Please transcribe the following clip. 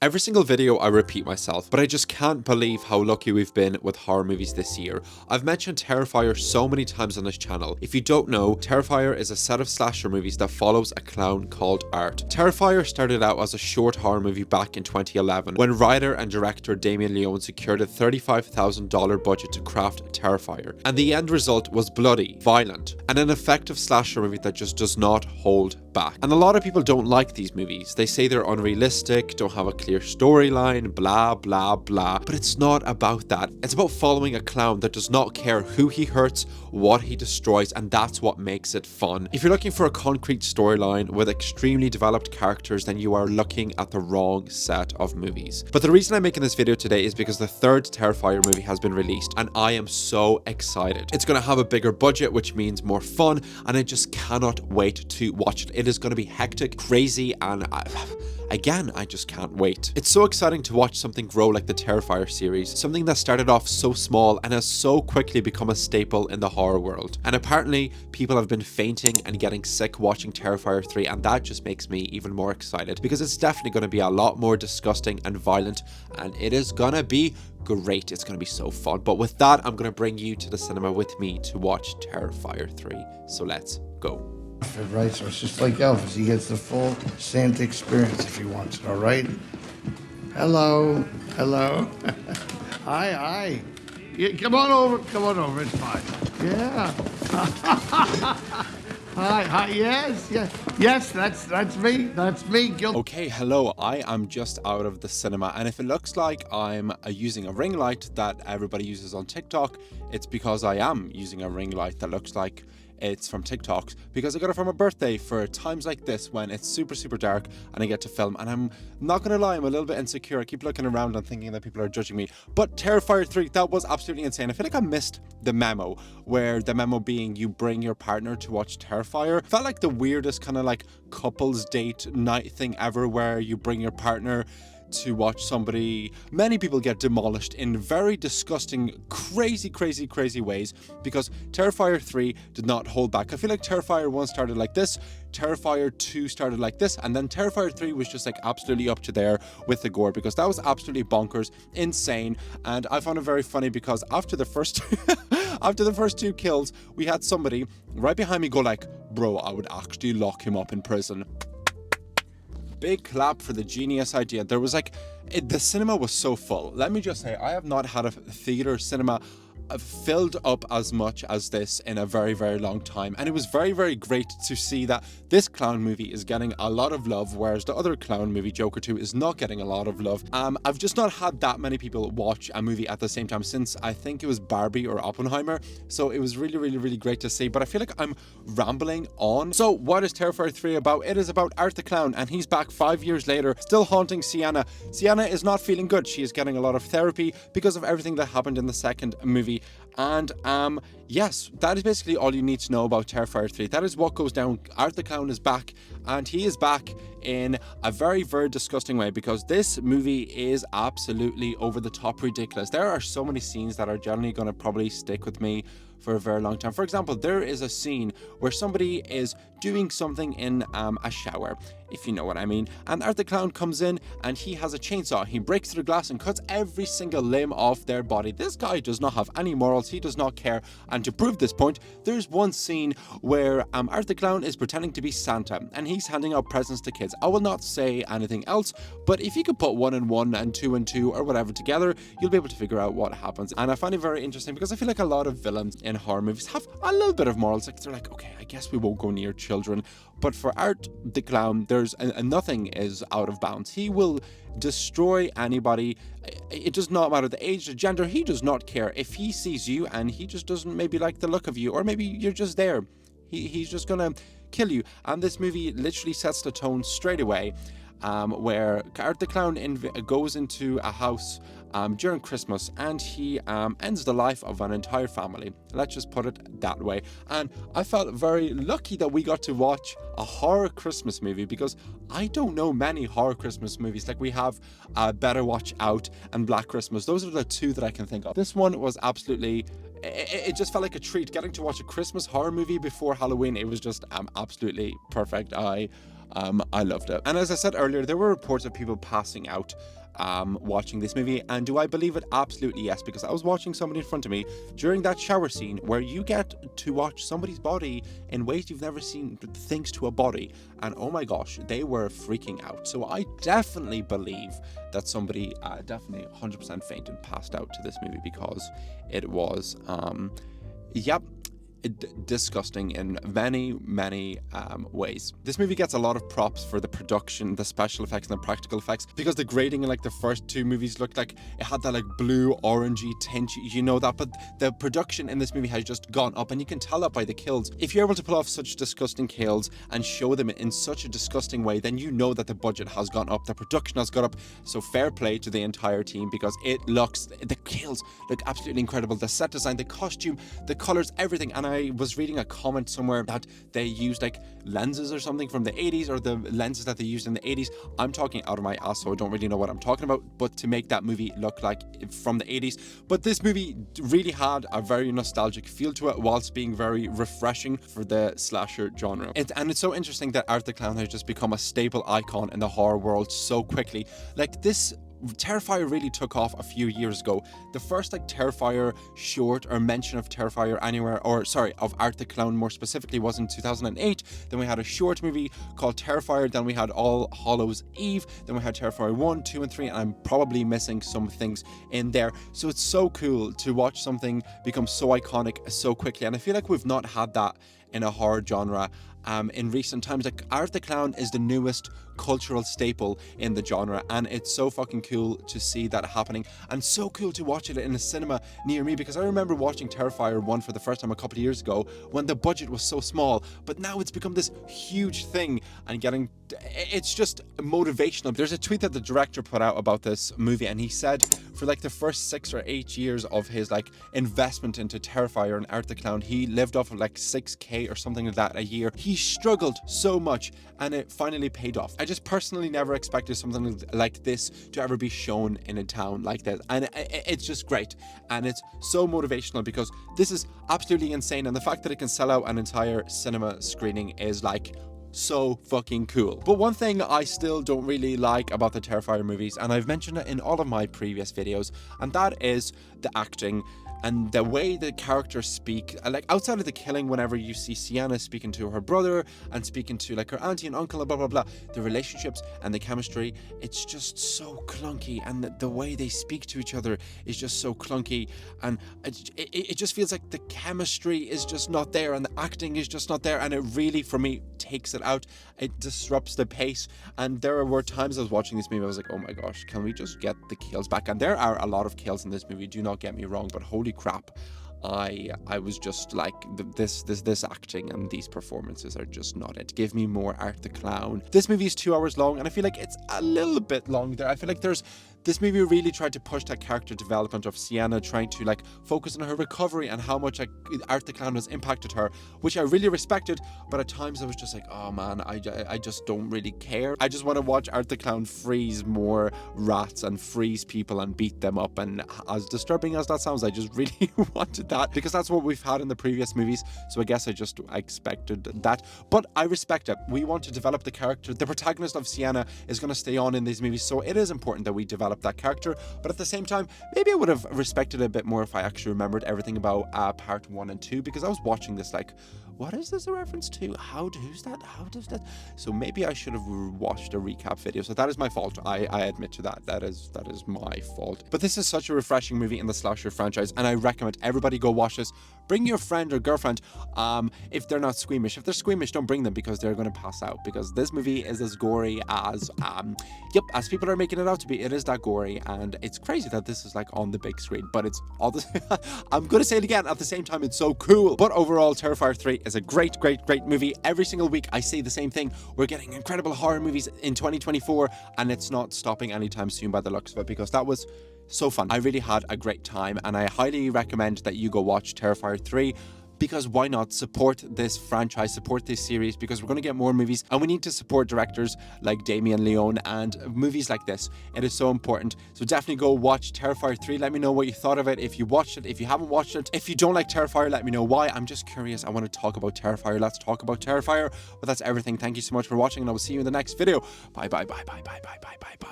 Every single video I repeat myself, but I just can't believe how lucky we've been with horror movies this year. I've mentioned Terrifier so many times on this channel. If you don't know, Terrifier is a set of slasher movies that follows a clown called Art. Terrifier started out as a short horror movie back in 2011 when writer and director Damien Leone secured a $35,000 budget to craft Terrifier. And the end result was bloody, violent, and an effective slasher movie that just does not hold back. And a lot of people don't like these movies. They say they're unrealistic, don't have a clear storyline, blah blah blah. But it's not about that. It's about following a clown that does not care who he hurts, what he destroys, and that's what makes it fun. If you're looking for a concrete storyline with extremely developed characters, then you are looking at the wrong set of movies. But the reason I'm making this video today is because the third Terrifier movie has been released and I am so excited. It's going to have a bigger budget, which means more fun, and I just cannot wait to watch it. It is going to be hectic, crazy, and again, I just can't wait. It's so exciting to watch something grow like the Terrifier series, something that started off so small and has so quickly become a staple in the horror world. And apparently, people have been fainting and getting sick watching Terrifier 3, and that just makes me even more excited because it's definitely going to be a lot more disgusting and violent, and it is going to be great. It's going to be so fun. But with that, I'm going to bring you to the cinema with me to watch Terrifier 3. So let's go. Right, so it's just like Elvis. He gets the full Santa experience if he wants it, all right? Hello, hello. Hi. Yeah, come on over, it's fine. Yeah. Hi, yes, that's me, Gil. Okay, hello, I am just out of the cinema, and if it looks like I'm using a ring light that everybody uses on TikTok, it's because I am using a ring light that looks like it's from TikTok, because I got it for my birthday for times like this when it's super dark and I get to film. And I'm not gonna lie, I'm a little bit insecure. I keep looking around and thinking that people are judging me. But Terrifier 3, that was absolutely insane. I feel like I missed the memo, where the memo being you bring your partner to watch Terrifier. Felt like the weirdest kind of like couples date night thing ever, where you bring your partner to watch somebody. Many people get demolished in very disgusting, crazy ways, because Terrifier 3 did not hold back. I feel like Terrifier 1 started like this, Terrifier 2 started like this, and then Terrifier 3 was just like absolutely up to there with the gore, because that was absolutely bonkers, insane. And I found it very funny because after the first after the first two kills, we had somebody right behind me go like, bro, I would actually lock him up in prison. Big clap for the genius idea. There was like, the cinema was so full. Let me just say, I have not had a theater cinema filled up as much as this in a very long time, and it was very great to see that this clown movie is getting a lot of love, whereas the other clown movie, Joker 2, is not getting a lot of love. I've just not had that many people watch a movie at the same time since I think it was Barbie or Oppenheimer, so it was really great to see. But I feel like I'm rambling on. So what is Terrifier 3 about? It is about Art the Clown, and he's back 5 years later, still haunting Sienna. Sienna is not feeling good. She is getting a lot of therapy because of everything that happened in the second movie. And yes, that is basically all you need to know about Terrifier 3. That is what goes down. Art the Clown is back, and he is back in a very disgusting way, because this movie is absolutely over the top ridiculous. There are so many scenes that are generally going to probably stick with me for a very long time. For example, there is a scene where somebody is doing something in a shower, if you know what I mean, and Art the Clown comes in and he has a chainsaw. He breaks through the glass and cuts every single limb off their body. This guy does not have any morals. He does not care. And to prove this point, there's one scene where Art the Clown is pretending to be Santa, and he's handing out presents to kids. I will not say anything else, but if you could put 1 and 1 and 2 and 2 or whatever together, you'll be able to figure out what happens. And I find it very interesting because I feel like a lot of villains in horror movies have a little bit of morals. Like, they're like, okay, I guess we won't go near children. But for Art the Clown, there's nothing is out of bounds. He will destroy anybody. It does not matter the age, the gender. He does not care. If he sees you and he just doesn't maybe like the look of you, or maybe you're just there, he's just gonna kill you. And this movie literally sets the tone straight away, where Art the Clown goes into a house during Christmas, and he ends the life of an entire family. Let's just put it that way. And I felt very lucky that we got to watch a horror Christmas movie, because I don't know many horror Christmas movies. Like, we have Better Watch Out and Black Christmas. Those are the two that I can think of. This one was absolutely, it just felt like a treat. Getting to watch a Christmas horror movie before Halloween, it was just absolutely perfect. I loved it. And as I said earlier, there were reports of people passing out watching this movie, and do I believe it? Absolutely yes, because I was watching somebody in front of me during that shower scene where you get to watch somebody's body in ways you've never seen, thanks to a body, and oh my gosh, they were freaking out. So I definitely believe that somebody definitely 100% fainted and passed out to this movie, because it was yep, disgusting in many ways. This movie gets a lot of props for the production, the special effects, and the practical effects, because the grading in like the first two movies looked like it had that like blue orangey tint, you know that, but the production in this movie has just gone up, and you can tell that by the kills. If you're able to pull off such disgusting kills and show them in such a disgusting way, then you know that the budget has gone up, the production has gone up. So fair play to the entire team, because the kills look absolutely incredible, the set design, the costume, the colors, everything. And I was reading a comment somewhere that they used like lenses or something from the 80s, or the lenses that they used in the 80s. I'm talking out of my ass, so I don't really know what I'm talking about, but to make that movie look like from the 80s. But this movie really had a very nostalgic feel to it, whilst being very refreshing for the slasher genre. And it's so interesting that Art the Clown has just become a staple icon in the horror world so quickly. Like, this Terrifier really took off a few years ago. The first like Terrifier short, or mention of Terrifier anywhere, or sorry, of Art the Clown more specifically, was in 2008. Then we had a short movie called Terrifier. Then we had All Hallows Eve. Then we had Terrifier 1, 2, and 3, and I'm probably missing some things in there. So it's so cool to watch something become so iconic so quickly, and I feel like we've not had that in a horror genre in recent times. Like, Art the Clown is the newest cultural staple in the genre, and it's so fucking cool to see that happening, and so cool to watch it in a cinema near me, because I remember watching Terrifier 1 for the first time a couple of years ago when the budget was so small, but now it's become this huge thing, and it's just motivational. There's a tweet that the director put out about this movie, and he said for like the first 6 or 8 years of his like investment into Terrifier and Art the Clown, he lived off of like 6k or something like that a year. He struggled so much, and it finally paid off. I just personally never expected something like this to ever be shown in a town like this, and it's just great, and it's so motivational, because this is absolutely insane, and the fact that it can sell out an entire cinema screening is like so fucking cool. But one thing I still don't really like about the Terrifier movies, and I've mentioned it in all of my previous videos, and that is the acting and the way the characters speak. Like, outside of the killing, whenever you see Sienna speaking to her brother and speaking to like her auntie and uncle and blah blah blah, the relationships and the chemistry, it's just so clunky, and the way they speak to each other is just so clunky, and it just feels like the chemistry is just not there, and the acting is just not there, and it really, for me, takes it out. It disrupts the pace, and there were times I was watching this movie, I was like, oh my gosh, can we just get the kills back? And there are a lot of kills in this movie, do not get me wrong, but holy crap, I was just like, this acting and these performances are just not it. Give me more Art the Clown. This movie is 2 hours long, and I feel like it's a little bit long there. I feel like this movie really tried to push that character development of Sienna, trying to like focus on her recovery and how much like Art the Clown has impacted her, which I really respected. But at times I was just like, oh man, I just don't really care. I just want to watch Art the Clown freeze more rats and freeze people and beat them up. And as disturbing as that sounds, I just really wanted that, because that's what we've had in the previous movies. So I guess I expected that. But I respect it. We want to develop the character. The protagonist of Sienna is going to stay on in these movies, so it is important that we develop that character. But at the same time, maybe I would have respected it a bit more if I actually remembered everything about part 1 and 2, because I was watching this like, what is this a reference to? Who's that? How does that? So maybe I should have watched a recap video. So that is my fault. I admit to that. That is my fault. But this is such a refreshing movie in the slasher franchise, and I recommend everybody go watch this. Bring your friend or girlfriend if they're not squeamish. If they're squeamish, don't bring them, because they're going to pass out, because this movie is as gory as as people are making it out to be. It is that gory, and it's crazy that this is like on the big screen, but it's all this I'm going to say it again, at the same time, it's so cool. But overall, Terrifier 3 is a great movie. Every single week I say the same thing. We're getting incredible horror movies in 2024, and it's not stopping anytime soon by the looks of it, because that was so fun. I really had a great time, and I highly recommend that you go watch Terrifier 3. because why not support this franchise, support this series, because we're going to get more movies and we need to support directors like Damien Leone and movies like this. It is so important. So definitely go watch Terrifier 3. Let me know what you thought of it. If you watched it, if you haven't watched it, if you don't like Terrifier, let me know why. I'm just curious. I want to talk about Terrifier. Let's talk about Terrifier. But that's everything. Thank you so much for watching, and I will see you in the next video. Bye, bye, bye, bye, bye, bye, bye, bye, bye.